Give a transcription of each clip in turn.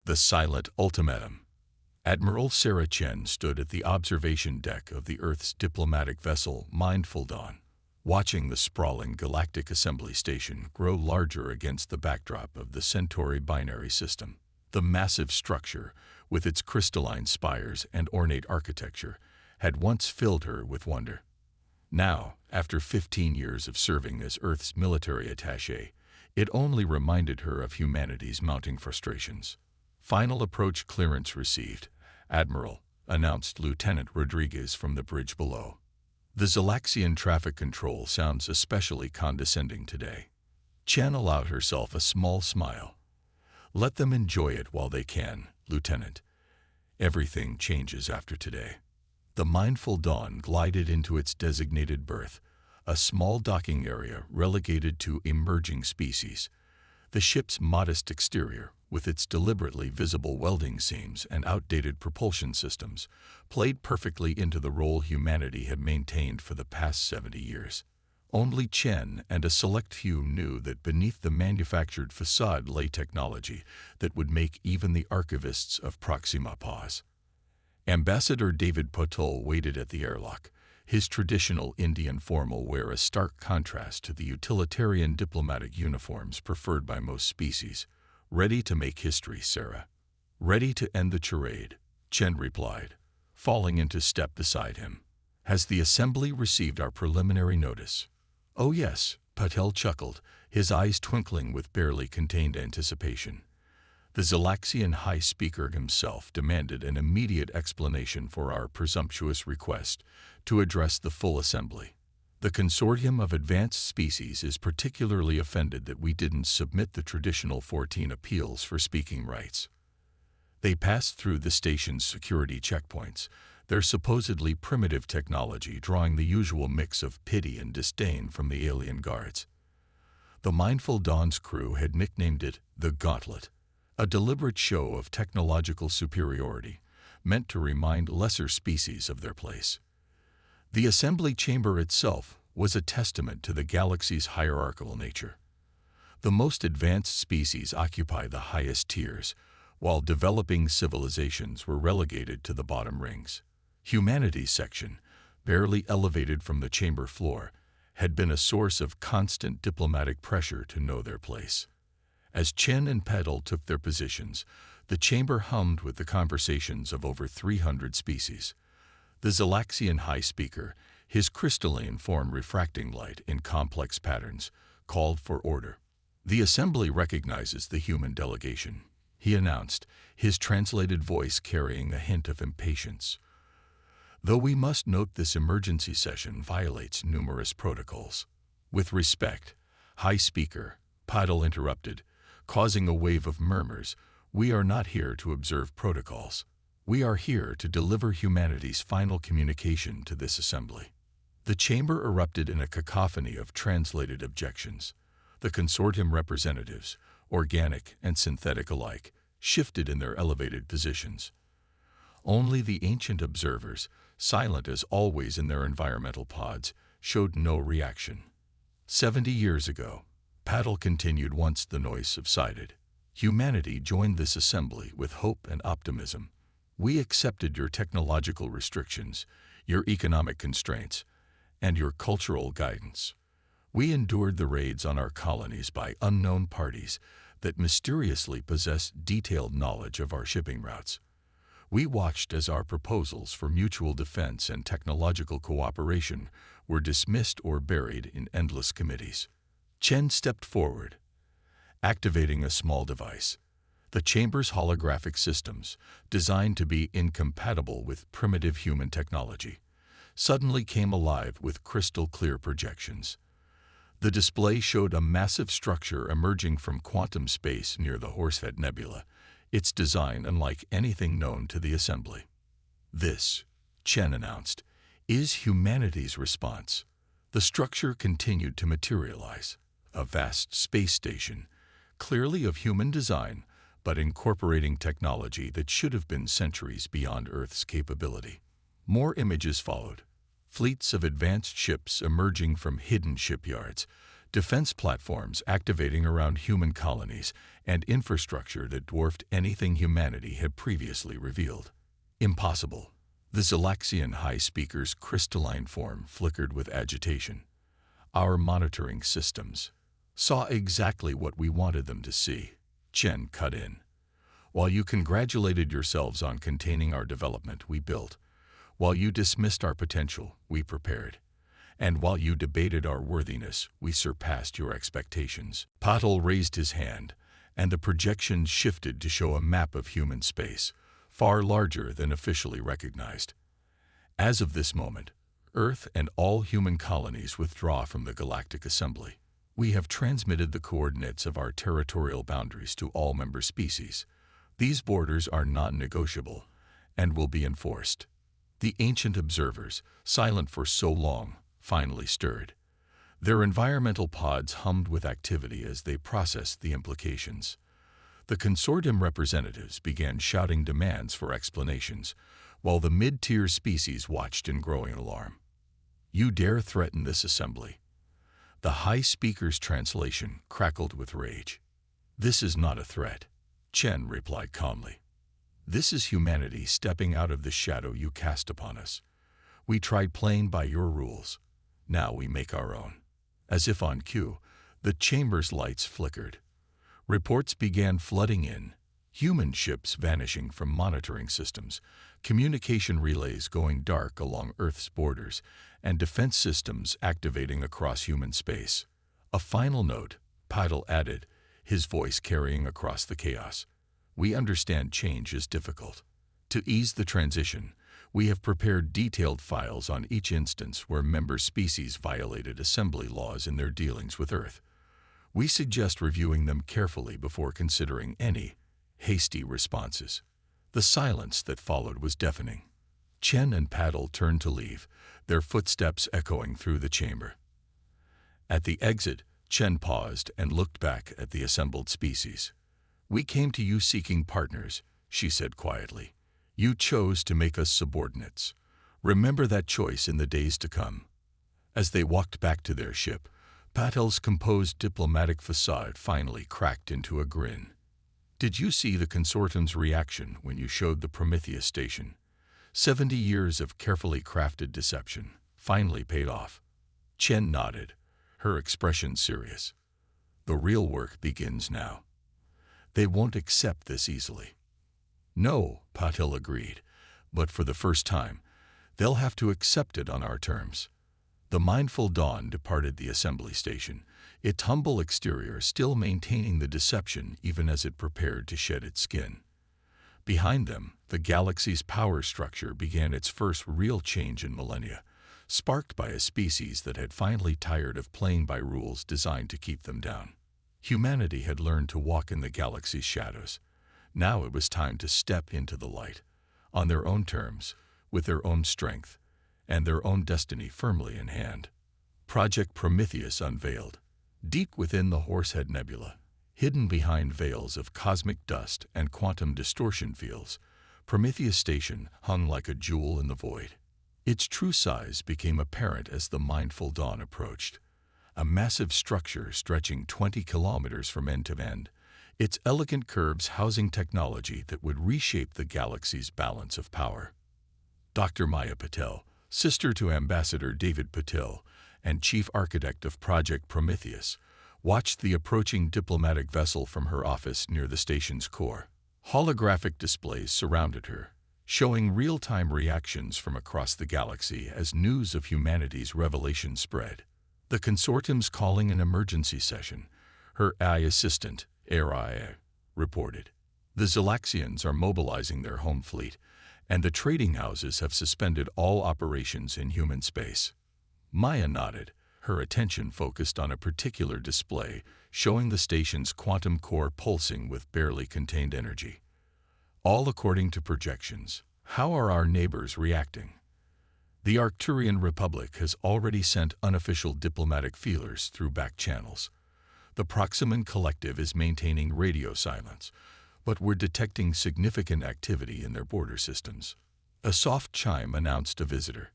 The Silent Ultimatum. Admiral Sarah Chen stood at the observation deck of the Earth's diplomatic vessel Mindful Dawn, watching the sprawling Galactic Assembly Station grow larger against the backdrop of the Centauri binary system. The massive structure, with its crystalline spires and ornate architecture, had once filled her with wonder. Now, after 15 years of serving as Earth's military attaché, it only reminded her of humanity's mounting frustrations. Final approach clearance received, Admiral, announced Lieutenant Rodriguez from the bridge below. The Zalaxian traffic control sounds especially condescending today. Chen allowed herself a small smile. Let them enjoy it while they can, Lieutenant. Everything changes after today. The Mindful Dawn glided into its designated berth, a small docking area relegated to emerging species. The ship's modest exterior, with its deliberately visible welding seams and outdated propulsion systems, played perfectly into the role humanity had maintained for the past 70 years. Only Chen and a select few knew that beneath the manufactured facade lay technology that would make even the archivists of Proxima pause. Ambassador David Potul waited at the airlock, his traditional Indian formal wear a stark contrast to the utilitarian diplomatic uniforms preferred by most species. Ready to make history, Sarah. Ready to end the charade, Chen replied, falling into step beside him. Has the assembly received our preliminary notice? Oh yes, Patel chuckled, his eyes twinkling with barely contained anticipation. The Zalaxian High Speaker himself demanded an immediate explanation for our presumptuous request to address the full assembly. The Consortium of Advanced Species is particularly offended that we didn't submit the traditional 14 appeals for speaking rights. They passed through the station's security checkpoints, their supposedly primitive technology drawing the usual mix of pity and disdain from the alien guards. The Mindful Dawn's crew had nicknamed it the Gauntlet, a deliberate show of technological superiority, meant to remind lesser species of their place. The assembly chamber itself was a testament to the galaxy's hierarchical nature. The most advanced species occupy the highest tiers, while developing civilizations were relegated to the bottom rings. Humanity's section, barely elevated from the chamber floor, had been a source of constant diplomatic pressure to know their place. As Chen and Petal took their positions, the chamber hummed with the conversations of over 300 species. The Zalaxian High Speaker, his crystalline form refracting light in complex patterns, called for order. The assembly recognizes the human delegation, he announced, his translated voice carrying a hint of impatience. Though we must note this emergency session violates numerous protocols. With respect, High Speaker, Petal interrupted, causing a wave of murmurs, we are not here to observe protocols. We are here to deliver humanity's final communication to this assembly. The chamber erupted in a cacophony of translated objections. The consortium representatives, organic and synthetic alike, shifted in their elevated positions. Only the ancient observers, silent as always in their environmental pods, showed no reaction. 70 years ago, Petal continued once the noise subsided. Humanity joined this assembly with hope and optimism. We accepted your technological restrictions, your economic constraints, and your cultural guidance. We endured the raids on our colonies by unknown parties that mysteriously possessed detailed knowledge of our shipping routes. We watched as our proposals for mutual defense and technological cooperation were dismissed or buried in endless committees. Chen stepped forward, activating a small device. The chamber's holographic systems, designed to be incompatible with primitive human technology, suddenly came alive with crystal-clear projections. The display showed a massive structure emerging from quantum space near the Horsehead Nebula, its design unlike anything known to the assembly. This, Chen announced, is humanity's response. The structure continued to materialize, a vast space station, clearly of human design, but incorporating technology that should have been centuries beyond Earth's capability. More images followed, fleets of advanced ships emerging from hidden shipyards, defense platforms activating around human colonies, and infrastructure that dwarfed anything humanity had previously revealed. Impossible. The Zelaxian High Speaker's crystalline form flickered with agitation. Our monitoring systems saw exactly what we wanted them to see. Chen cut in. While you congratulated yourselves on containing our development, we built. While you dismissed our potential, we prepared. And while you debated our worthiness, we surpassed your expectations. Patel raised his hand, and the projections shifted to show a map of human space, far larger than officially recognized. As of this moment, Earth and all human colonies withdraw from the Galactic Assembly. We have transmitted the coordinates of our territorial boundaries to all member species. These borders are non-negotiable and will be enforced. The ancient observers, silent for so long, finally stirred. Their environmental pods hummed with activity as they processed the implications. The consortium representatives began shouting demands for explanations, while the mid-tier species watched in growing alarm. You dare threaten this assembly? The High Speaker's translation crackled with rage. This is not a threat, Chen replied calmly. This is humanity stepping out of the shadow you cast upon us. We tried playing by your rules. Now we make our own. As if on cue, the chamber's lights flickered. Reports began flooding in, human ships vanishing from monitoring systems, communication relays going dark along Earth's borders, and defense systems activating across human space. A final note, Patel added, his voice carrying across the chaos. We understand change is difficult. To ease the transition, we have prepared detailed files on each instance where member species violated assembly laws in their dealings with Earth. We suggest reviewing them carefully before considering any hasty responses. The silence that followed was deafening. Chen and Patel turned to leave, their footsteps echoing through the chamber. At the exit, Chen paused and looked back at the assembled species. We came to you seeking partners, she said quietly. You chose to make us subordinates. Remember that choice in the days to come. As they walked back to their ship, Patel's composed diplomatic facade finally cracked into a grin. Did you see the consortium's reaction when you showed the Prometheus station? 70 years of carefully crafted deception finally paid off. Chen nodded, her expression serious. The real work begins now. They won't accept this easily. No, Patel agreed, but for the first time, they'll have to accept it on our terms. The mindful Dawn departed the assembly station, its humble exterior still maintaining the deception even as it prepared to shed its skin. Behind them, the galaxy's power structure began its first real change in millennia, sparked by a species that had finally tired of playing by rules designed to keep them down. Humanity had learned to walk in the galaxy's shadows. Now it was time to step into the light, on their own terms, with their own strength, and their own destiny firmly in hand. Project Prometheus unveiled. Deep within the Horsehead Nebula, hidden behind veils of cosmic dust and quantum distortion fields, Prometheus Station hung like a jewel in the void. Its true size became apparent as the mindful Dawn approached. A massive structure stretching 20 kilometers from end to end, its elegant curves housing technology that would reshape the galaxy's balance of power. Dr. Maya Patel, sister to Ambassador David Patel and chief architect of Project Prometheus, watched the approaching diplomatic vessel from her office near the station's core. Holographic displays surrounded her, showing real-time reactions from across the galaxy as news of humanity's revelation spread. The consortium's calling an emergency session, her AI assistant, AI, reported. The Zelaxians are mobilizing their home fleet, and the trading houses have suspended all operations in human space. Maya nodded, her attention focused on a particular display showing the station's quantum core pulsing with barely contained energy. All according to projections. How are our neighbors reacting? The Arcturian Republic has already sent unofficial diplomatic feelers through back channels. The Proximan Collective is maintaining radio silence, but we're detecting significant activity in their border systems. A soft chime announced a visitor.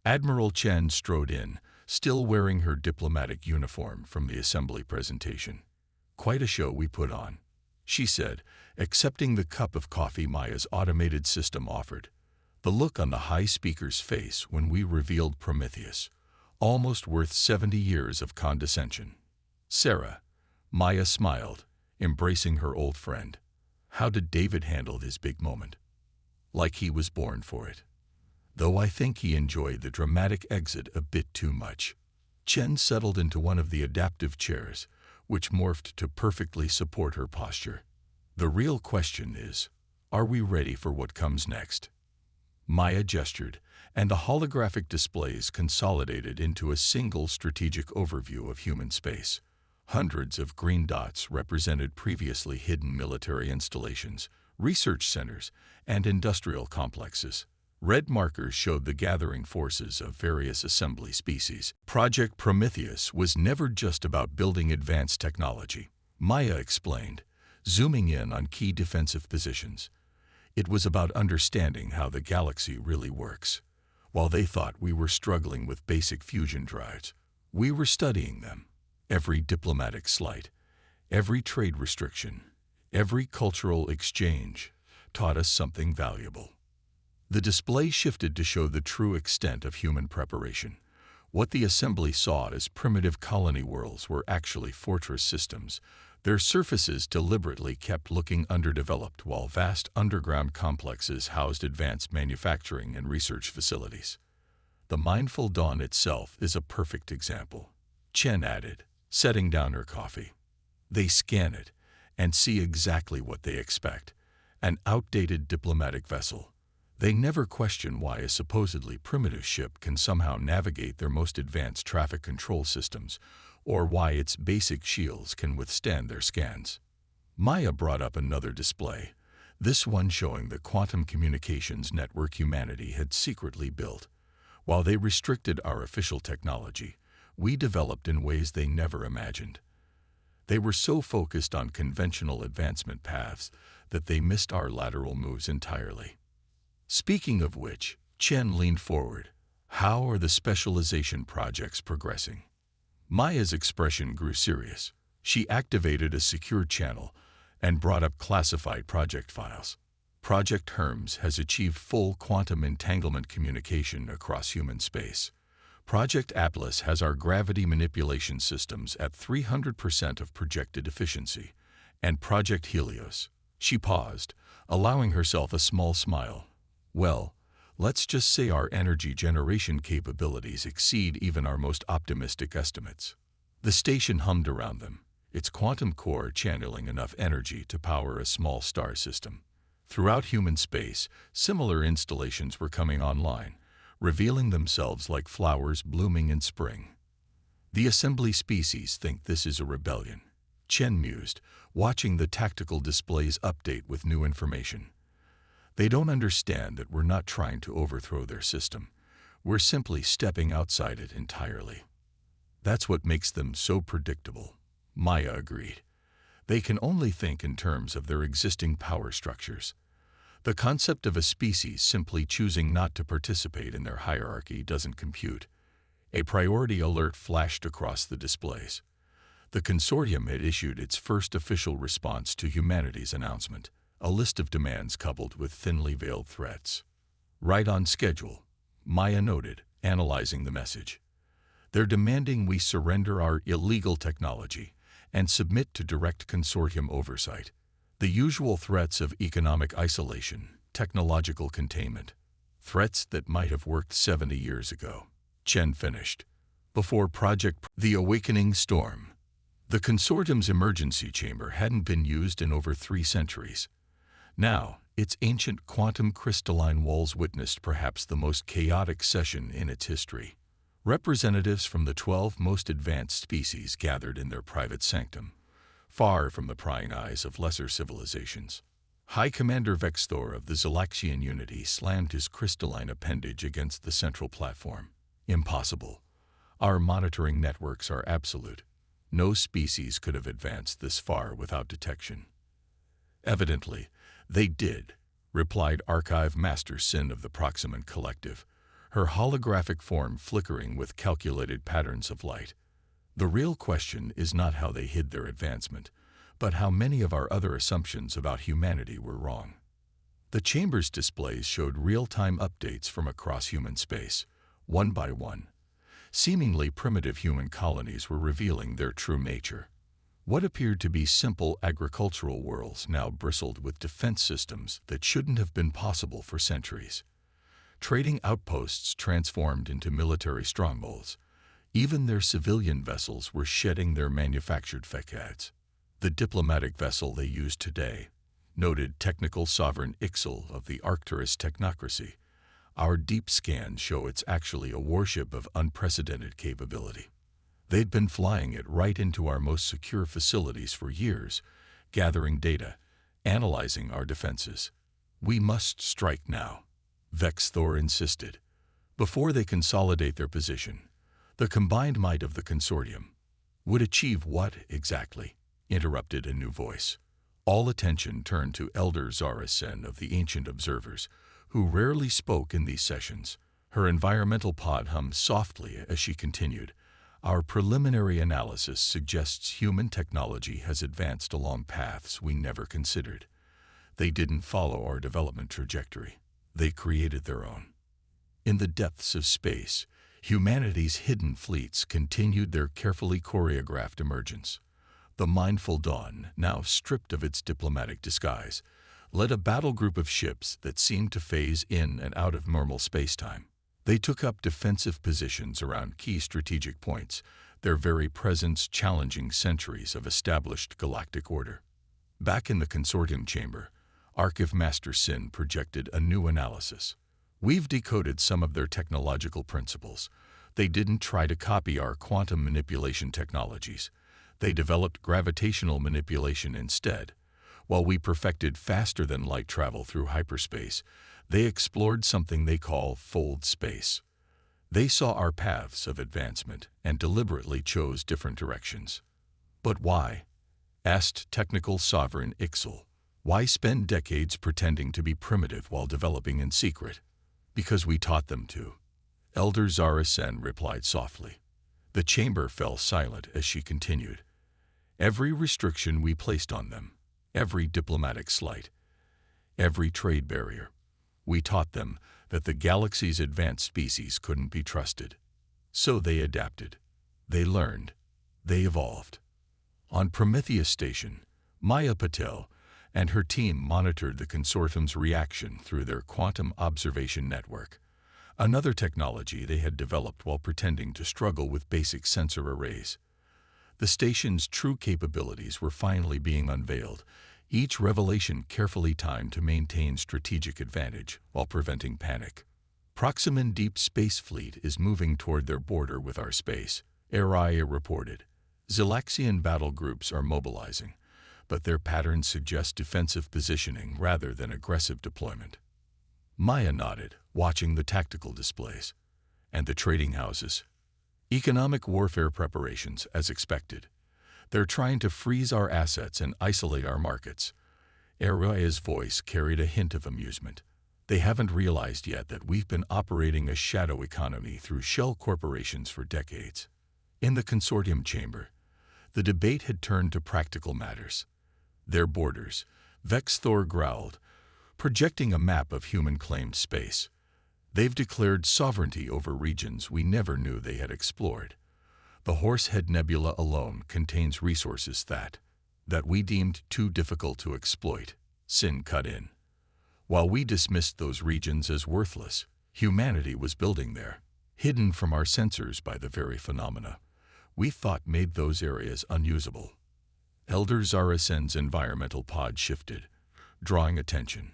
Admiral Chen strode in, still wearing her diplomatic uniform from the assembly presentation. "Quite a show we put on," she said, accepting the cup of coffee Maya's automated system offered. The look on the high speaker's face when we revealed Prometheus, almost worth 70 years of condescension. "Sarah," Maya smiled, embracing her old friend. "How did David handle his big moment?" "Like he was born for it. Though I think he enjoyed the dramatic exit a bit too much." Chen settled into one of the adaptive chairs, which morphed to perfectly support her posture. "The real question is, are we ready for what comes next?" Maya gestured, and the holographic displays consolidated into a single strategic overview of human space. Hundreds of green dots represented previously hidden military installations, research centers, and industrial complexes. Red markers showed the gathering forces of various assembly species. Project Prometheus was never just about building advanced technology, Maya explained, zooming in on key defensive positions. It was about understanding how the galaxy really works. While they thought we were struggling with basic fusion drives, we were studying them. Every diplomatic slight, every trade restriction, every cultural exchange taught us something valuable. The display shifted to show the true extent of human preparation. What the assembly saw as primitive colony worlds were actually fortress systems. Their surfaces deliberately kept looking underdeveloped, while vast underground complexes housed advanced manufacturing and research facilities. "The mindful dawn itself is a perfect example," Chen added, setting down her coffee. "They scan it and see exactly what they expect: an outdated diplomatic vessel. They never question why a supposedly primitive ship can somehow navigate their most advanced traffic control systems, or why its basic shields can withstand their scans." Maya brought up another display, this one showing the quantum communications network humanity had secretly built. While they restricted our official technology, we developed in ways they never imagined. They were so focused on conventional advancement paths that they missed our lateral moves entirely. Speaking of which, Chen leaned forward. "How are the specialization projects progressing?" Maya's expression grew serious. She activated a secure channel and brought up classified project files. Project Hermes has achieved full quantum entanglement communication across human space. Project Atlas has our gravity manipulation systems at 300% of projected efficiency. And Project Helios. She paused, allowing herself a small smile. "Well, let's just say our energy generation capabilities exceed even our most optimistic estimates." The station hummed around them, its quantum core channeling enough energy to power a small star system. Throughout human space, similar installations were coming online, revealing themselves like flowers blooming in spring. "The assembly species think this is a rebellion," Chen mused, watching the tactical displays update with new information. "They don't understand that we're not trying to overthrow their system. We're simply stepping outside it entirely." "That's what makes them so predictable," Maya agreed. "They can only think in terms of their existing power structures. The concept of a species simply choosing not to participate in their hierarchy doesn't compute." A priority alert flashed across the displays. The consortium had issued its first official response to humanity's announcement, a list of demands coupled with thinly veiled threats. "Right on schedule," Maya noted, analyzing the message. "They're demanding we surrender our illegal technology and submit to direct consortium oversight. The usual threats of economic isolation, technological containment. Threats that might have worked 70 years ago," Chen finished. "Before The Awakening Storm. The consortium's emergency chamber hadn't been used in over 3 centuries. Now, its ancient quantum crystalline walls witnessed perhaps the most chaotic session in its history. Representatives from the 12 most advanced species gathered in their private sanctum, far from the prying eyes of lesser civilizations. High Commander Vexthor of the Zalaxian Unity slammed his crystalline appendage against the central platform. "Impossible. Our monitoring networks are absolute. No species could have advanced this far without detection." "Evidently, they did," replied Archive Master Sin of the Proximant Collective, her holographic form flickering with calculated patterns of light. The real question is not how they hid their advancement, but how many of our other assumptions about humanity were wrong. The chamber's displays showed real-time updates from across human space, one by one. Seemingly primitive human colonies were revealing their true nature. What appeared to be simple agricultural worlds now bristled with defense systems that shouldn't have been possible for centuries. Trading outposts transformed into military strongholds. Even their civilian vessels were shedding their manufactured facades. The diplomatic vessel they use today, noted technical sovereign Ixal of the Arcturus technocracy, our deep scans show it's actually a warship of unprecedented capability. They'd been flying it right into our most secure facilities for years, gathering data, analyzing our defenses. We must strike now, Vexthor insisted. Before they consolidate their position, the combined might of the consortium would achieve what exactly? Interrupted a new voice. All attention turned to Elder Zaracen of the Ancient Observers, who rarely spoke in these sessions. Her environmental pod hummed softly as she continued. Our preliminary analysis suggests human technology has advanced along paths we never considered. They didn't follow our development trajectory. They created their own. In the depths of space, humanity's hidden fleets continued their carefully choreographed emergence. The mindful Dawn, now stripped of its diplomatic disguise, led a battle group of ships that seemed to phase in and out of normal spacetime. They took up defensive positions around key strategic points, their very presence challenging centuries of established galactic order. Back in the consortium chamber, Archive Master Sin projected a new analysis. We've decoded some of their technological principles. They didn't try to copy our quantum manipulation technologies. They developed gravitational manipulation instead. While we perfected faster-than-light travel through hyperspace, they explored something they call fold space. They saw our paths of advancement and deliberately chose different directions. But why? Asked technical sovereign Ixal. Why spend decades pretending to be primitive while developing in secret? Because we taught them to. Elder Zaracen replied softly. The chamber fell silent as she continued. Every restriction we placed on them, every diplomatic slight, every trade barrier, we taught them that the galaxy's advanced species couldn't be trusted. So they adapted. They learned. They evolved. On Prometheus Station, Maya Patel and her team monitored the consortium's reaction through their quantum observation network, another technology they had developed while pretending to struggle with basic sensor arrays. The station's true capabilities were finally being unveiled, each revelation carefully timed to maintain strategic advantage while preventing panic. Proximan Deep Space Fleet is moving toward their border with our space, Araya reported. Zelaxian battle groups are mobilizing, but their patterns suggest defensive positioning rather than aggressive deployment. Maya nodded, watching the tactical displays. And the trading houses? Economic warfare preparations, as expected. They're trying to freeze our assets and isolate our markets. Araya's voice carried a hint of amusement. They haven't realized yet that we've been operating a shadow economy through shell corporations for decades. In the consortium chamber, the debate had turned to practical matters. Their borders, Vexthor growled, projecting a map of human-claimed space. They've declared sovereignty over regions we never knew they had explored. The Horsehead Nebula alone contains resources that we deemed too difficult to exploit, Sin cut in. While we dismissed those regions as worthless, humanity was building there, hidden from our sensors by the very phenomena we thought made those areas unusable. Elder Zaracen's environmental pod shifted, drawing attention.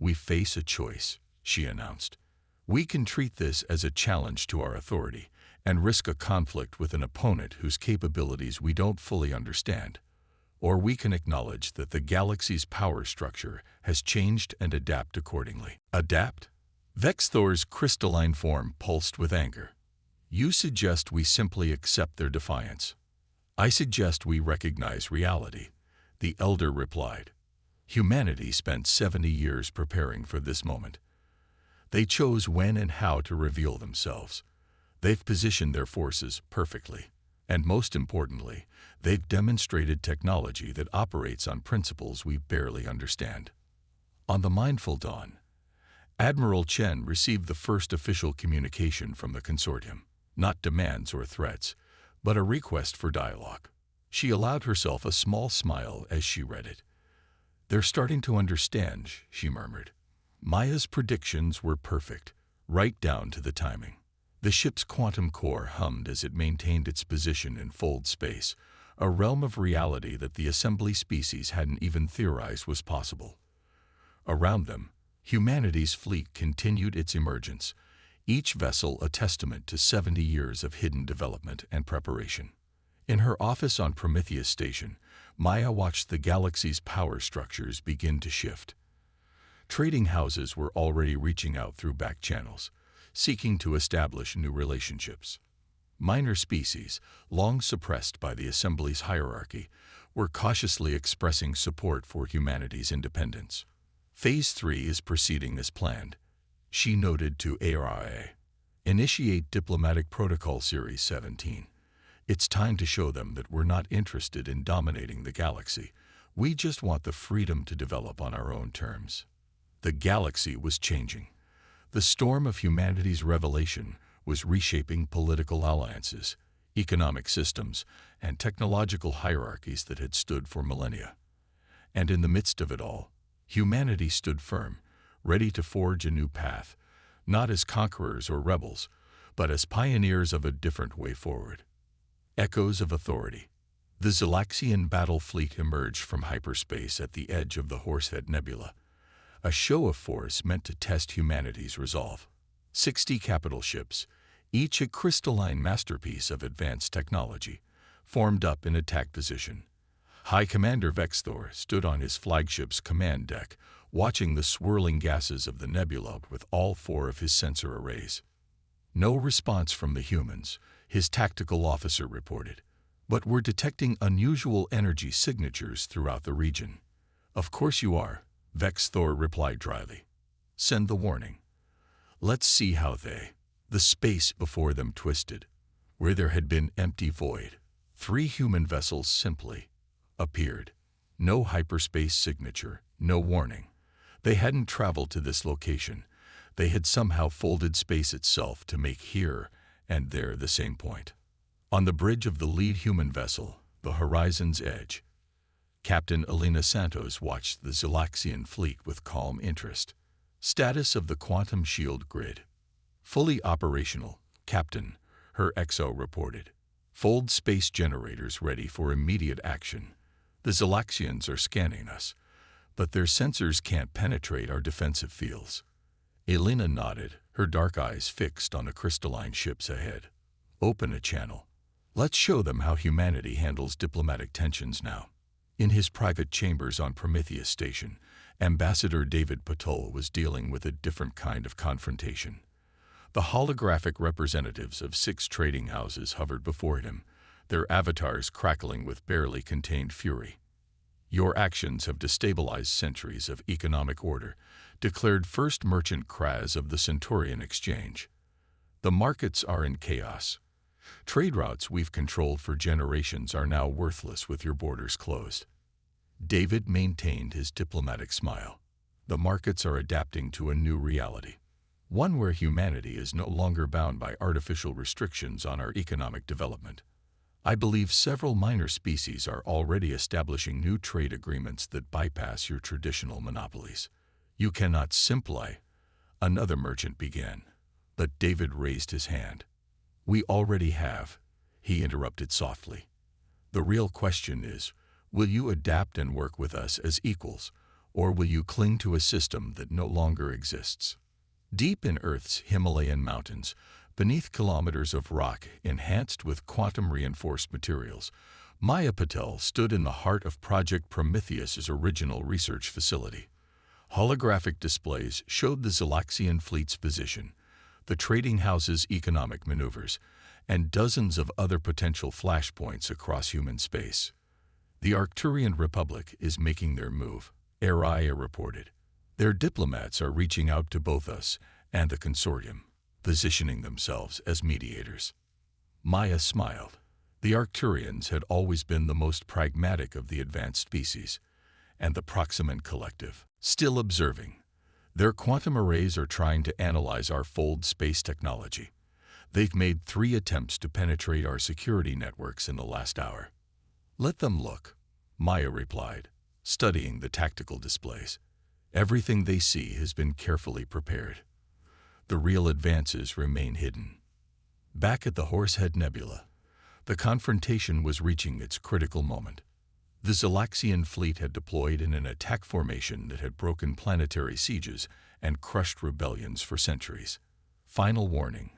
We face a choice, she announced. We can treat this as a challenge to our authority and risk a conflict with an opponent whose capabilities we don't fully understand. Or we can acknowledge that the galaxy's power structure has changed and adapt accordingly. Adapt? Vexthor's crystalline form pulsed with anger. You suggest we simply accept their defiance. I suggest we recognize reality, the elder replied. Humanity spent 70 years preparing for this moment. They chose when and how to reveal themselves. They've positioned their forces perfectly. And most importantly, they've demonstrated technology that operates on principles we barely understand. On the Mindful Dawn, Admiral Chen received the first official communication from the consortium. Not demands or threats, but a request for dialogue. She allowed herself a small smile as she read it. "They're starting to understand," she murmured. Maya's predictions were perfect, right down to the timing. The ship's quantum core hummed as it maintained its position in fold space, a realm of reality that the assembly species hadn't even theorized was possible. Around them, humanity's fleet continued its emergence, each vessel a testament to 70 years of hidden development and preparation. In her office on Prometheus Station, Maya watched the galaxy's power structures begin to shift. Trading houses were already reaching out through back channels, seeking to establish new relationships. Minor species, long suppressed by the assembly's hierarchy, were cautiously expressing support for humanity's independence. Phase 3 is proceeding as planned, she noted to ARIA. Initiate Diplomatic Protocol Series 17. It's time to show them that we're not interested in dominating the galaxy. We just want the freedom to develop on our own terms. The galaxy was changing. The storm of humanity's revelation was reshaping political alliances, economic systems, and technological hierarchies that had stood for millennia. And in the midst of it all, humanity stood firm, ready to forge a new path, not as conquerors or rebels, but as pioneers of a different way forward. Echoes of authority. The Zalaxian battle fleet emerged from hyperspace at the edge of the Horsehead Nebula, a show of force meant to test humanity's resolve. 60 capital ships, each a crystalline masterpiece of advanced technology, formed up in attack position. High Commander Vexthor stood on his flagship's command deck, watching the swirling gases of the nebula with all 4 of his sensor arrays. No response from the humans, his tactical officer reported, but we're detecting unusual energy signatures throughout the region. Of course you are, Vexthor replied dryly. Send the warning. Let's see how they. The space before them twisted. Where there had been empty void, 3 human vessels simply appeared. No hyperspace signature, no warning. They hadn't traveled to this location. They had somehow folded space itself to make here and there the same point. On the bridge of the lead human vessel, the horizon's edge, Captain Elena Santos watched the Zalaxian fleet with calm interest. Status of the quantum shield grid. Fully operational, Captain, her XO reported. Fold space generators ready for immediate action. The Zalaxians are scanning us, but their sensors can't penetrate our defensive fields. Elena nodded, her dark eyes fixed on the crystalline ships ahead. Open a channel. Let's show them how humanity handles diplomatic tensions now. In his private chambers on Prometheus Station, Ambassador David Patol was dealing with a different kind of confrontation. The holographic representatives of 6 trading houses hovered before him, their avatars crackling with barely contained fury. Your actions have destabilized centuries of economic order, declared First Merchant Kraz of the Centaurian Exchange. The markets are in chaos. Trade routes we've controlled for generations are now worthless with your borders closed. David maintained his diplomatic smile. The markets are adapting to a new reality, one where humanity is no longer bound by artificial restrictions on our economic development. I believe several minor species are already establishing new trade agreements that bypass your traditional monopolies. You cannot simply, another merchant began, but David raised his hand. We already have, he interrupted softly. The real question is, will you adapt and work with us as equals, or will you cling to a system that no longer exists? Deep in Earth's Himalayan mountains, beneath kilometers of rock enhanced with quantum-reinforced materials, Maya Patel stood in the heart of Project Prometheus's original research facility. Holographic displays showed the Zalaxian fleet's position, the trading house's economic maneuvers, and dozens of other potential flashpoints across human space. The Arcturian Republic is making their move, Araya reported. Their diplomats are reaching out to both us and the consortium, positioning themselves as mediators. Maya smiled. The Arcturians had always been the most pragmatic of the advanced species, and the Proximant Collective, still observing. Their quantum arrays are trying to analyze our fold space technology. They've made 3 attempts to penetrate our security networks in the last hour. Let them look, Maya replied, studying the tactical displays. Everything they see has been carefully prepared. The real advances remain hidden. Back at the Horsehead Nebula, the confrontation was reaching its critical moment. The Zalaxian fleet had deployed in an attack formation that had broken planetary sieges and crushed rebellions for centuries. Final warning.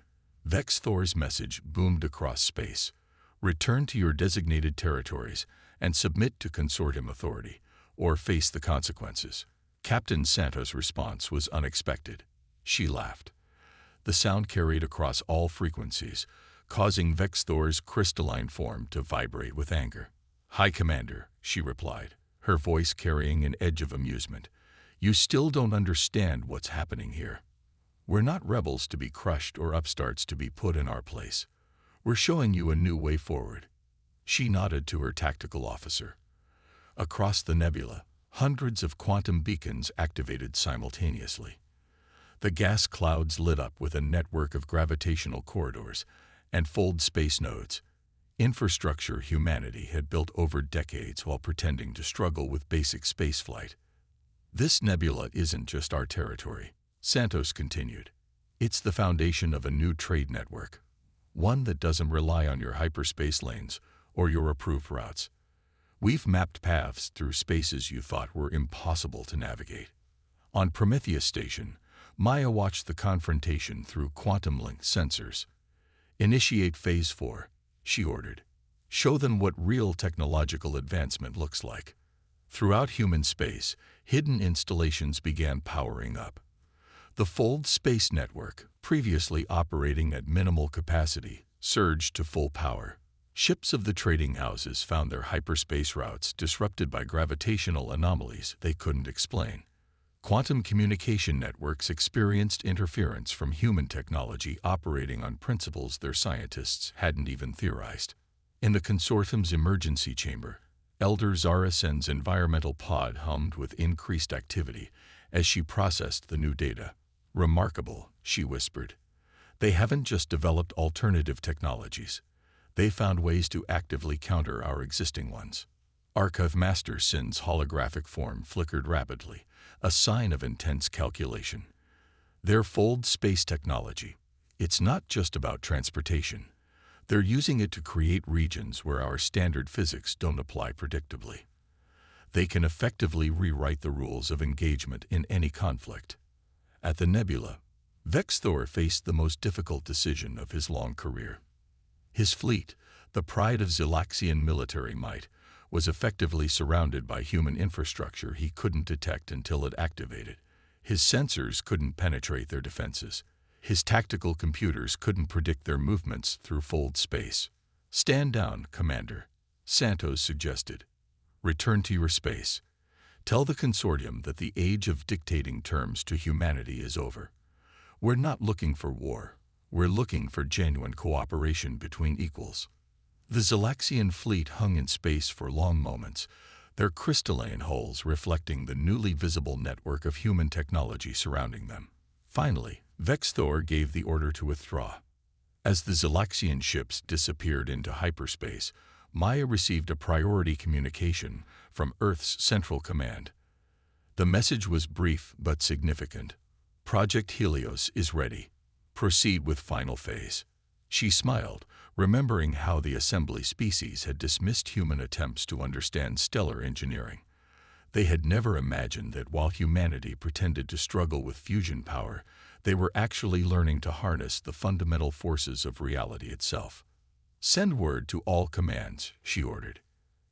Vex Thor's message boomed across space. Return to your designated territories and submit to consortium authority, or face the consequences. Captain Santos' response was unexpected. She laughed. The sound carried across all frequencies, causing Vex Thor's crystalline form to vibrate with anger. "High Commander," she replied, her voice carrying an edge of amusement. "You still don't understand what's happening here. We're not rebels to be crushed or upstarts to be put in our place. We're showing you a new way forward." She nodded to her tactical officer. Across the nebula, hundreds of quantum beacons activated simultaneously. The gas clouds lit up with a network of gravitational corridors and fold space nodes, infrastructure humanity had built over decades while pretending to struggle with basic spaceflight. "This nebula isn't just our territory," Santos continued. "It's the foundation of a new trade network, one that doesn't rely on your hyperspace lanes or your approved routes. We've mapped paths through spaces you thought were impossible to navigate." On Prometheus Station, Maya watched the confrontation through quantum-linked sensors. "Initiate Phase 4, she ordered. "Show them what real technological advancement looks like." Throughout human space, hidden installations began powering up. The Fold Space Network, previously operating at minimal capacity, surged to full power. Ships of the trading houses found their hyperspace routes disrupted by gravitational anomalies they couldn't explain. Quantum communication networks experienced interference from human technology operating on principles their scientists hadn't even theorized. In the consortium's emergency chamber, Elder Zarasen's environmental pod hummed with increased activity as she processed the new data. "Remarkable," she whispered. "They haven't just developed alternative technologies. They found ways to actively counter our existing ones." Archive Master Sin's holographic form flickered rapidly, a sign of intense calculation. Their fold space technology. It's not just about transportation. They're using it to create regions where our standard physics don't apply predictably. They can effectively rewrite the rules of engagement in any conflict. At the nebula, Vex Thor faced the most difficult decision of his long career. His fleet, the pride of Zalaxian military might, was effectively surrounded by human infrastructure he couldn't detect until it activated. His sensors couldn't penetrate their defenses. His tactical computers couldn't predict their movements through fold space. "Stand down, Commander," Santos suggested. "Return to your space. Tell the consortium that the age of dictating terms to humanity is over. We're not looking for war. We're looking for genuine cooperation between equals." The Zalaxian fleet hung in space for long moments, their crystalline hulls reflecting the newly visible network of human technology surrounding them. Finally, Vex Thor gave the order to withdraw. As the Zalaxian ships disappeared into hyperspace, Maya received a priority communication from Earth's Central Command. The message was brief but significant. "Project Helios is ready. Proceed with final phase." She smiled, remembering how the assembly species had dismissed human attempts to understand stellar engineering. They had never imagined that while humanity pretended to struggle with fusion power, they were actually learning to harness the fundamental forces of reality itself. "Send word to all commands," she ordered.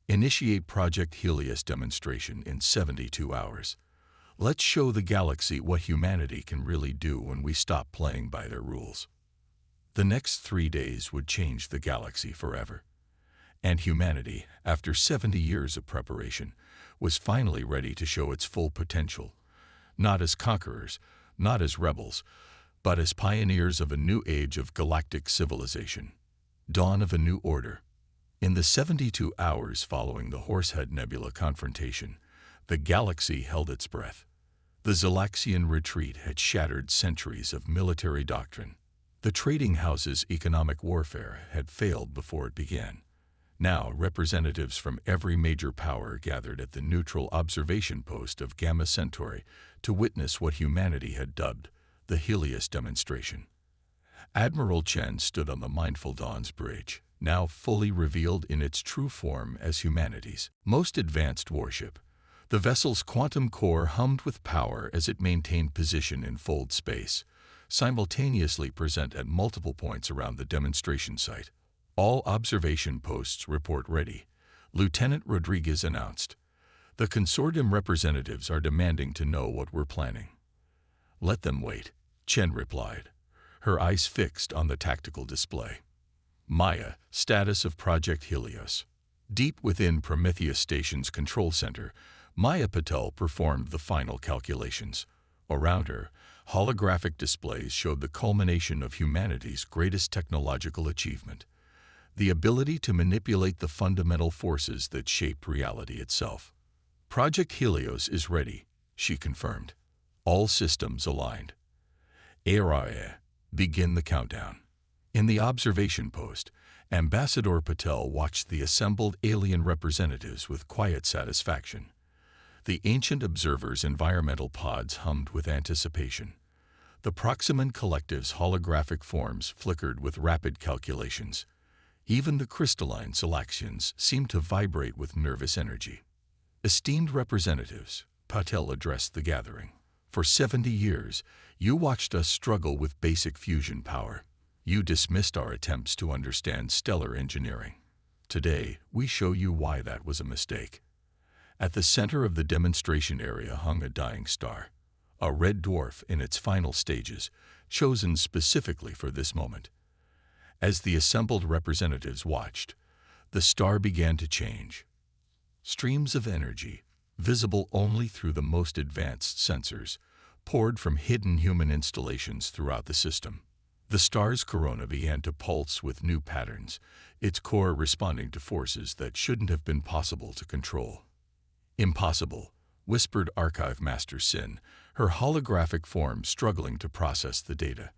"Initiate Project Helios demonstration in 72 hours. Let's show the galaxy what humanity can really do when we stop playing by their rules." The next 3 days would change the galaxy forever. And humanity, after 70 years of preparation, was finally ready to show its full potential, not as conquerors, not as rebels, but as pioneers of a new age of galactic civilization. Dawn of a new order. In the 72 hours following the Horsehead Nebula confrontation, the galaxy held its breath. The Zalaxian retreat had shattered centuries of military doctrine. The trading house's economic warfare had failed before it began. Now, representatives from every major power gathered at the neutral observation post of Gamma Centauri to witness what humanity had dubbed the Helios demonstration. Admiral Chen stood on the Mindful Dawn's bridge, now fully revealed in its true form as humanity's most advanced warship. The vessel's quantum core hummed with power as it maintained position in fold space, simultaneously present at multiple points around the demonstration site. All observation posts report ready, Lieutenant Rodriguez announced. The consortium representatives are demanding to know what we're planning. Let them wait, Chen replied, her eyes fixed on the tactical display. Maya, status of Project Helios. Deep within Prometheus Station's control center, Maya Patel performed the final calculations. Around her, holographic displays showed the culmination of humanity's greatest technological achievement, the ability to manipulate the fundamental forces that shaped reality itself. Project Helios is ready, she confirmed. All systems aligned. Araya, begin the countdown. In the observation post, Ambassador Patel watched the assembled alien representatives with quiet satisfaction. The ancient observers' environmental pods hummed with anticipation. The Proximan Collective's holographic forms flickered with rapid calculations. Even the crystalline Zalaxians seemed to vibrate with nervous energy. Esteemed representatives, Patel addressed the gathering. For 70 years, you watched us struggle with basic fusion power. You dismissed our attempts to understand stellar engineering. Today, we show you why that was a mistake. At the center of the demonstration area hung a dying star, a red dwarf in its final stages, chosen specifically for this moment. As the assembled representatives watched, the star began to change. Streams of energy, visible only through the most advanced sensors, poured from hidden human installations throughout the system. The star's corona began to pulse with new patterns, its core responding to forces that shouldn't have been possible to control. Impossible, whispered Archive Master Sin, her holographic form struggling to process the data.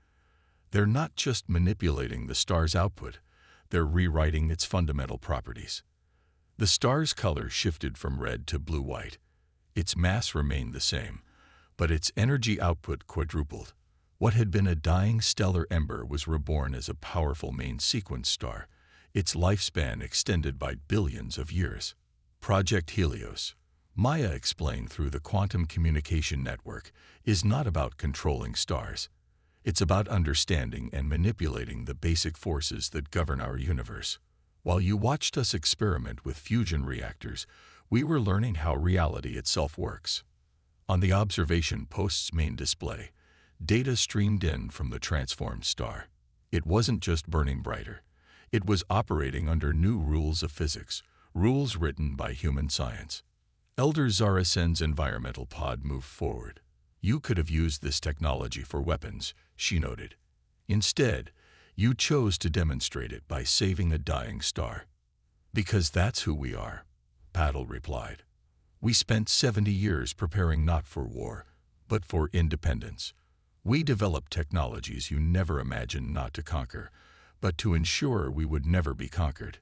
They're not just manipulating the star's output, they're rewriting its fundamental properties. The star's color shifted from red to blue-white. Its mass remained the same, but its energy output quadrupled. What had been a dying stellar ember was reborn as a powerful main sequence star, its lifespan extended by billions of years. Project Helios, Maya explained through the quantum communication network, is not about controlling stars. It's about understanding and manipulating the basic forces that govern our universe. While you watched us experiment with fusion reactors, we were learning how reality itself works. On the observation post's main display, data streamed in from the transformed star. It wasn't just burning brighter. It was operating under new rules of physics, rules written by human science. Elder Zarasen's environmental pod moved forward. You could have used this technology for weapons, she noted. Instead, you chose to demonstrate it by saving a dying star. Because that's who we are, Paddle replied. We spent 70 years preparing not for war, but for independence. We developed technologies you never imagined not to conquer, but to ensure we would never be conquered.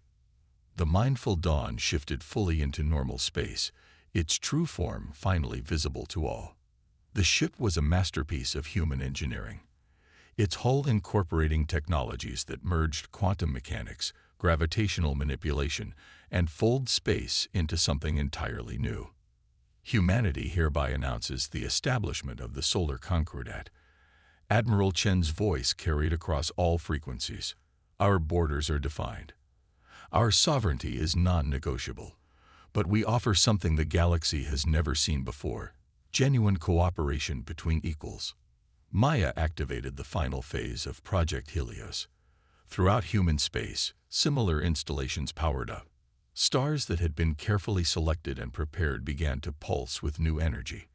The Mindful Dawn shifted fully into normal space, its true form finally visible to all. The ship was a masterpiece of human engineering, its hull incorporating technologies that merged quantum mechanics, gravitational manipulation, and fold space into something entirely new. Humanity hereby announces the establishment of the Solar Concordat. Admiral Chen's voice carried across all frequencies. Our borders are defined. Our sovereignty is non-negotiable. But we offer something the galaxy has never seen before: genuine cooperation between equals. Maya activated the final phase of Project Helios. Throughout human space, similar installations powered up. Stars that had been carefully selected and prepared began to pulse with new energy.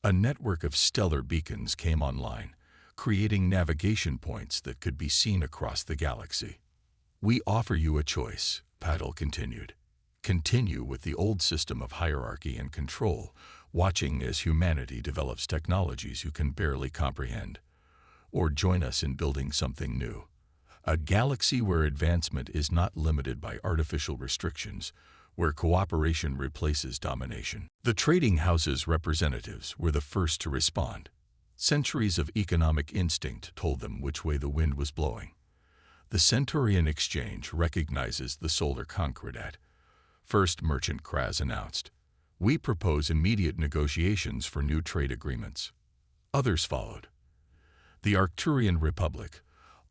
A network of stellar beacons came online, creating navigation points that could be seen across the galaxy. We offer you a choice, Paddle continued. Continue with the old system of hierarchy and control, watching as humanity develops technologies you can barely comprehend. Or join us in building something new. A galaxy where advancement is not limited by artificial restrictions, where cooperation replaces domination. The trading house's representatives were the first to respond. Centuries of economic instinct told them which way the wind was blowing. The Centaurian Exchange recognizes the solar concordat. First Merchant Kraz announced, "We propose immediate negotiations for new trade agreements." Others followed. The Arcturian Republic,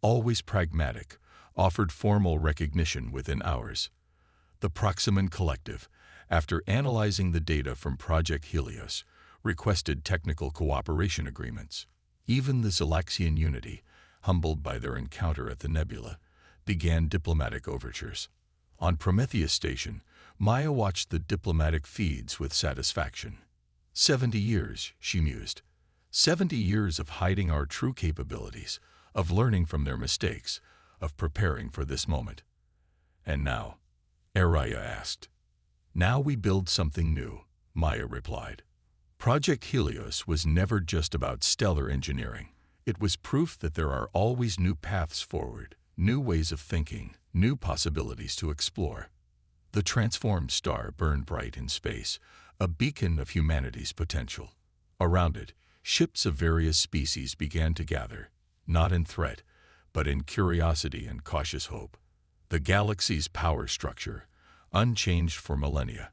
always pragmatic, offered formal recognition within hours. The Proximan Collective, after analyzing the data from Project Helios, requested technical cooperation agreements. Even the Zelaxian Unity, humbled by their encounter at the nebula, began diplomatic overtures. On Prometheus Station, Maya watched the diplomatic feeds with satisfaction. 70 years, she mused. 70 years of hiding our true capabilities, of learning from their mistakes, of preparing for this moment. And now? Araya asked. Now we build something new, Maya replied. Project Helios was never just about stellar engineering. It was proof that there are always new paths forward, new ways of thinking, new possibilities to explore. The transformed star burned bright in space, a beacon of humanity's potential. Around it, ships of various species began to gather, not in threat, but in curiosity and cautious hope. The galaxy's power structure, unchanged for millennia,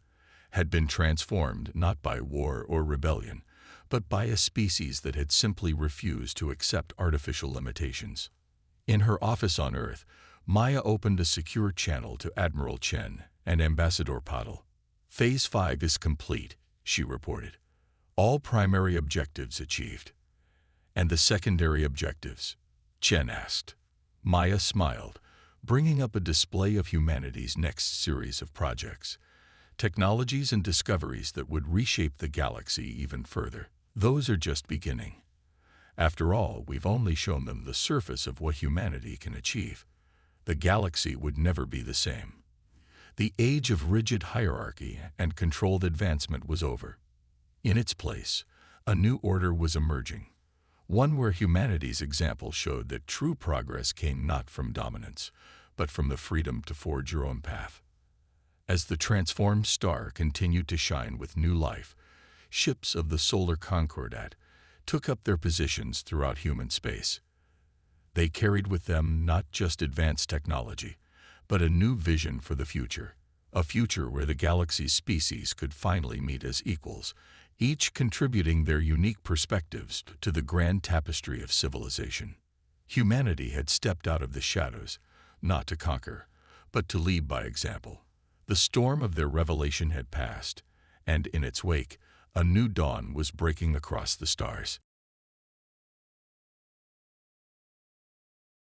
had been transformed not by war or rebellion, but by a species that had simply refused to accept artificial limitations. In her office on Earth, Maya opened a secure channel to Admiral Chen and Ambassador Paddle. Phase 5 is complete, she reported. All primary objectives achieved. And the secondary objectives? Chen asked. Maya smiled, bringing up a display of humanity's next series of projects. Technologies and discoveries that would reshape the galaxy even further. Those are just beginning. After all, we've only shown them the surface of what humanity can achieve. The galaxy would never be the same. The age of rigid hierarchy and controlled advancement was over. In its place, a new order was emerging, one where humanity's example showed that true progress came not from dominance, but from the freedom to forge your own path. As the transformed star continued to shine with new life, ships of the solar concordat took up their positions throughout human space. They carried with them not just advanced technology, but a new vision for the future, a future where the galaxy's species could finally meet as equals, each contributing their unique perspectives to the grand tapestry of civilization. Humanity had stepped out of the shadows, not to conquer, but to lead by example. The storm of their revelation had passed, and in its wake, a new dawn was breaking across the stars.